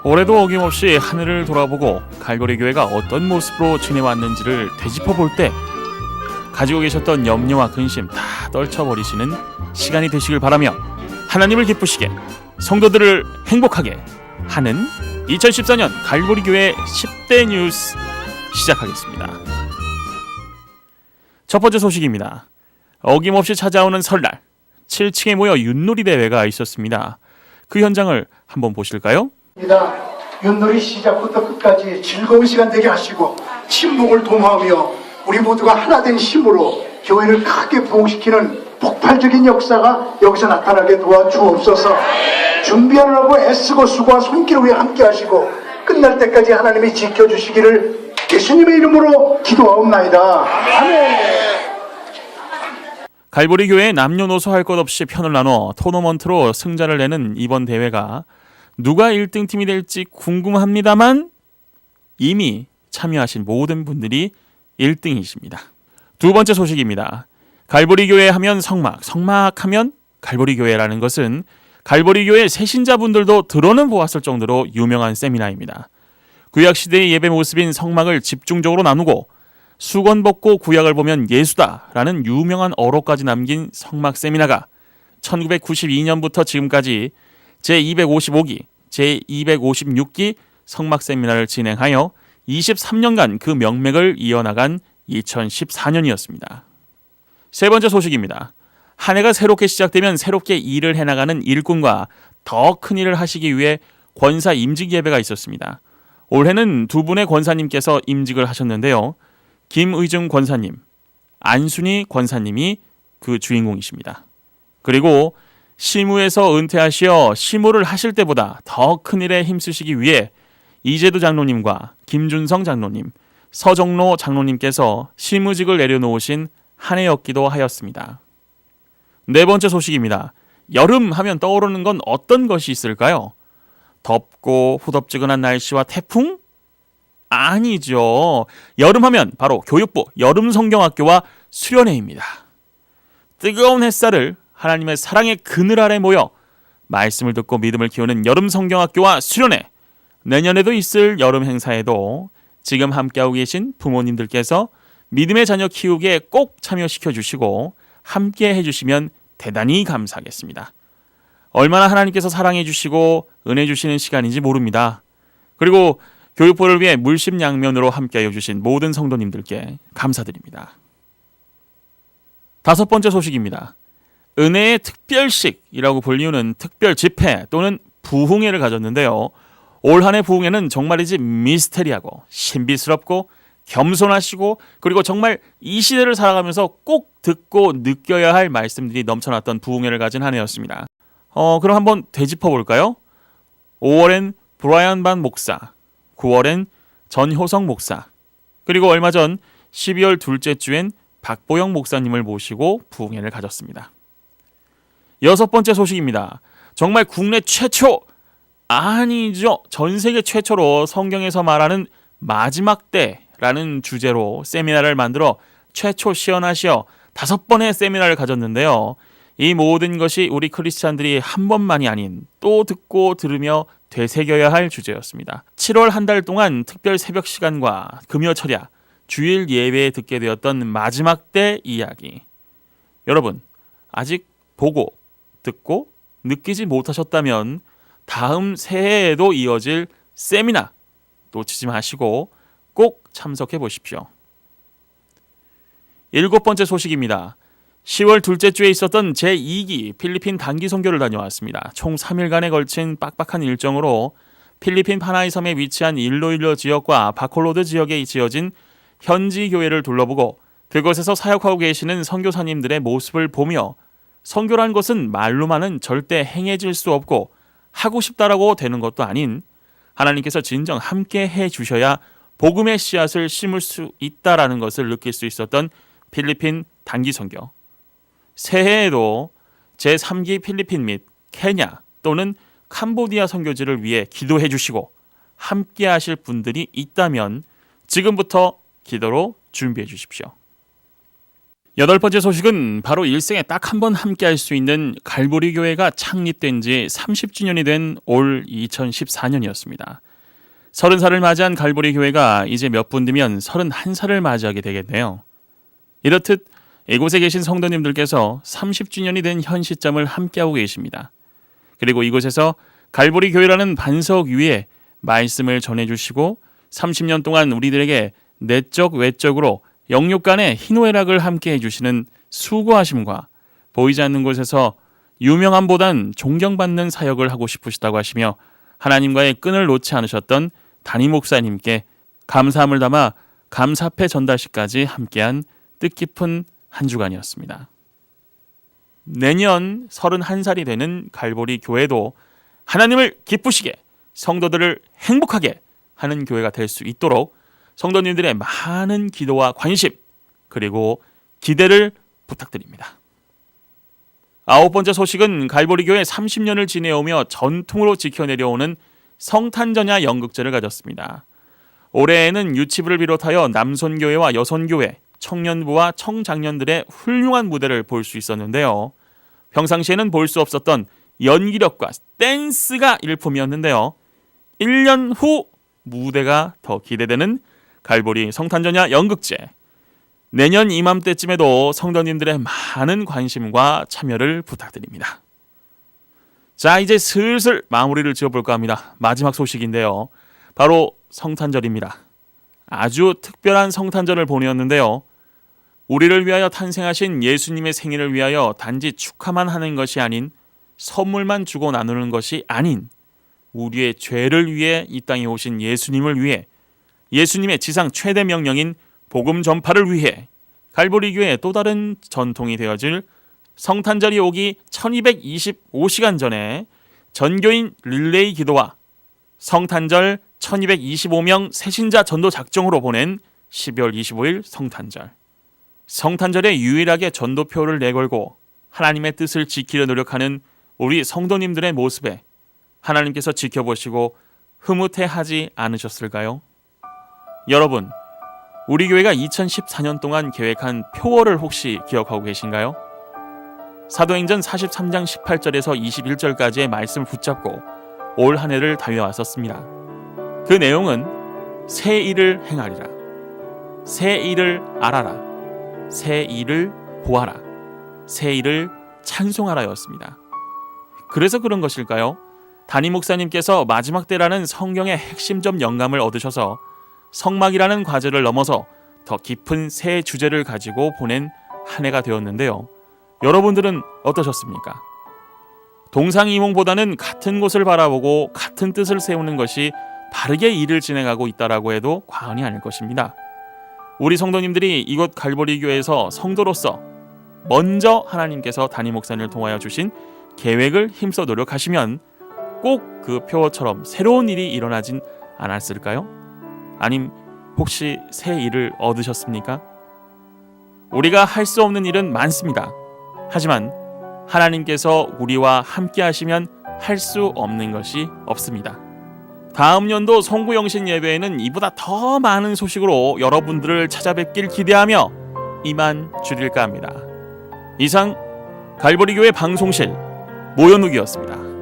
올해도 어김없이 하늘을 돌아보고 갈고리 교회가 어떤 모습으로 지내왔는지를 되짚어볼 때 가지고 계셨던 염려와 근심 다 떨쳐버리시는 시간이 되시길 바라며 하나님을 기쁘시게 성도들을 행복하게 하는 2014년 갈고리 교회 10대 뉴스 시작하겠습니다. 첫 번째 소식입니다. 어김없이 찾아오는 설날 7층에 모여 윷놀이 대회가 있었습니다. 그 현장을 한번 보실까요? 윷놀이 시작부터 끝까지 즐거운 시간 되게 하시고 친목을 도모하며 우리 모두가 하나된 힘으로 교회를 크게 부흥시키는 폭발적인 역사가 여기서 나타나게 도와주옵소서. 준비하느라고 애쓰고 수고와 손길을 위해 함께 하시고 끝날 때까지 하나님이 지켜주시기를 예수님의 이름으로 기도하옵나이다. 아멘. 갈보리 교회의 남녀노소 할 것 없이 편을 나눠 토너먼트로 승자를 내는 이번 대회가 누가 1등 팀이 될지 궁금합니다만 이미 참여하신 모든 분들이 1등이십니다. 두 번째 소식입니다. 갈보리 교회 하면 성막 하면 갈보리 교회라는 것은 갈보리 교회 새신자분들도 들어는 보았을 정도로 유명한 세미나입니다. 구약시대의 예배 모습인 성막을 집중적으로 나누고 수건 벗고 구약을 보면 예수다라는 유명한 어록까지 남긴 성막 세미나가 1992년부터 지금까지 제255기, 제256기 성막 세미나를 진행하여 23년간 그 명맥을 이어나간 2014년이었습니다. 세 번째 소식입니다. 한 해가 새롭게 시작되면 새롭게 일을 해나가는 일꾼과 더 큰 일을 하시기 위해 권사 임직 예배가 있었습니다. 올해는 두 분의 권사님께서 임직을 하셨는데요. 김의중 권사님, 안순희 권사님이 그 주인공이십니다. 그리고 시무에서 은퇴하시어 시무를 하실 때보다 더 큰 일에 힘쓰시기 위해 이재두 장로님과 김준성 장로님, 서정로 장로님께서 시무직을 내려놓으신 한 해였기도 하였습니다. 네 번째 소식입니다. 여름 하면 떠오르는 건 어떤 것이 있을까요? 덥고 후덥지근한 날씨와 태풍? 아니죠. 여름하면 바로 교육부 여름성경학교와 수련회입니다. 뜨거운 햇살을 하나님의 사랑의 그늘 아래 모여 말씀을 듣고 믿음을 키우는 여름성경학교와 수련회. 내년에도 있을 여름 행사에도 지금 함께하고 계신 부모님들께서 믿음의 자녀 키우기에 꼭 참여시켜 주시고 함께 해주시면 대단히 감사하겠습니다. 얼마나 하나님께서 사랑해 주시고 은혜 주시는 시간인지 모릅니다. 그리고 교육부를 위해 물심양면으로 함께해 주신 모든 성도님들께 감사드립니다. 다섯 번째 소식입니다. 은혜의 특별식이라고 불리우는 특별 집회 또는 부흥회를 가졌는데요. 올 한 해 부흥회는 정말이지 미스테리하고 신비스럽고 겸손하시고 그리고 정말 이 시대를 살아가면서 꼭 듣고 느껴야 할 말씀들이 넘쳐났던 부흥회를 가진 한 해였습니다. 그럼 한번 되짚어 볼까요? 5월엔 브라이언 반 목사, 9월엔 전효성 목사, 그리고 얼마 전 12월 둘째 주엔 박보영 목사님을 모시고 부흥회를 가졌습니다. 여섯 번째 소식입니다. 정말 국내 최초, 아니죠, 전 세계 최초로 성경에서 말하는 마지막 때라는 주제로 세미나를 만들어 최초 시연하시어 5번의 세미나를 가졌는데요. 이 모든 것이 우리 크리스찬들이 한 번만이 아닌 또 듣고 들으며 되새겨야 할 주제였습니다. 7월 한 달 동안 특별 새벽 시간과 금요 철야, 주일 예배에 듣게 되었던 마지막 때 이야기. 여러분, 아직 보고 듣고 느끼지 못하셨다면 다음 새해에도 이어질 세미나 놓치지 마시고 꼭 참석해 보십시오. 일곱 번째 소식입니다. 10월 둘째 주에 있었던 제2기 필리핀 단기 선교를 다녀왔습니다. 총 3일간에 걸친 빡빡한 일정으로 필리핀 파나이 섬에 위치한 일로일로 지역과 바콜로드 지역에 지어진 현지 교회를 둘러보고 그곳에서 사역하고 계시는 선교사님들의 모습을 보며 선교란 것은 말로만은 절대 행해질 수 없고 하고 싶다라고 되는 것도 아닌 하나님께서 진정 함께 해주셔야 복음의 씨앗을 심을 수 있다라는 것을 느낄 수 있었던 필리핀 단기 선교. 새해에도 제3기 필리핀 및 케냐 또는 캄보디아 선교지를 위해 기도해 주시고 함께 하실 분들이 있다면 지금부터 기도로 준비해 주십시오. 8번째 소식은 바로 일생에 딱 한 번 함께 할 수 있는 갈보리 교회가 창립된 지 30주년이 된 올 2014년이었습니다. 30살을 맞이한 갈보리 교회가 이제 몇 분 뒤면 31살을 맞이하게 되겠네요. 이렇듯 이곳에 계신 성도님들께서 30주년이 된 현 시점을 함께하고 계십니다. 그리고 이곳에서 갈보리 교회라는 반석 위에 말씀을 전해주시고 30년 동안 우리들에게 내적 외적으로 영육 간의 희노애락을 함께 해주시는 수고하심과 보이지 않는 곳에서 유명함보단 존경받는 사역을 하고 싶으시다고 하시며 하나님과의 끈을 놓지 않으셨던 담임 목사님께 감사함을 담아 감사패 전달식까지 함께한 뜻깊은 한 주간이었습니다. 내년 31살이 되는 갈보리 교회도 하나님을 기쁘시게 성도들을 행복하게 하는 교회가 될 수 있도록 성도님들의 많은 기도와 관심 그리고 기대를 부탁드립니다. 9번째 소식은 갈보리 교회 30년을 지내오며 전통으로 지켜내려오는 성탄전야 연극제를 가졌습니다. 올해에는 유치부를 비롯하여 남손교회와 여손교회, 청년부와 청장년들의 훌륭한 무대를 볼 수 있었는데요. 평상시에는 볼 수 없었던 연기력과 댄스가 일품이었는데요. 1년 후 무대가 더 기대되는 갈보리 성탄전야 연극제. 내년 이맘때쯤에도 성도님들의 많은 관심과 참여를 부탁드립니다. 자, 이제 슬슬 마무리를 지어볼까 합니다. 마지막 소식인데요. 바로 성탄절입니다. 아주 특별한 성탄절을 보내었는데요. 우리를 위하여 탄생하신 예수님의 생일을 위하여 단지 축하만 하는 것이 아닌 선물만 주고 나누는 것이 아닌 우리의 죄를 위해 이 땅에 오신 예수님을 위해 예수님의 지상 최대 명령인 복음 전파를 위해 갈보리 교회의 또 다른 전통이 되어질 성탄절이 오기 1225시간 전에 전교인 릴레이 기도와 성탄절 1225명 새신자 전도 작정으로 보낸 12월 25일 성탄절. 성탄절에 유일하게 전도표를 내걸고 하나님의 뜻을 지키려 노력하는 우리 성도님들의 모습에 하나님께서 지켜보시고 흐뭇해하지 않으셨을까요? 여러분, 우리 교회가 2014년 동안 계획한 표어를 혹시 기억하고 계신가요? 사도행전 43장 18절에서 21절까지의 말씀을 붙잡고 올 한 해를 달려왔었습니다. 그 내용은 새 일을 행하리라, 새 일을 알아라, 새 일을 보아라, 새 일을 찬송하라였습니다. 그래서 그런 것일까요? 담임 목사님께서 마지막 때라는 성경의 핵심적 영감을 얻으셔서 성막이라는 과제를 넘어서 더 깊은 새 주제를 가지고 보낸 한 해가 되었는데요. 여러분들은 어떠셨습니까? 동상이몽보다는 같은 곳을 바라보고 같은 뜻을 세우는 것이 바르게 일을 진행하고 있다라고 해도 과언이 아닐 것입니다. 우리 성도님들이 이곳 갈보리 교회에서 성도로서 먼저 하나님께서 담임 목사님을 통하여 주신 계획을 힘써 노력하시면 꼭 그 표어처럼 새로운 일이 일어나진 않았을까요? 아님 혹시 새 일을 얻으셨습니까? 우리가 할 수 없는 일은 많습니다. 하지만 하나님께서 우리와 함께 하시면 할 수 없는 것이 없습니다. 다음 연도 송구영신 예배에는 이보다 더 많은 소식으로 여러분들을 찾아뵙길 기대하며 이만 줄일까 합니다. 이상 갈보리교회 방송실 모현욱이었습니다.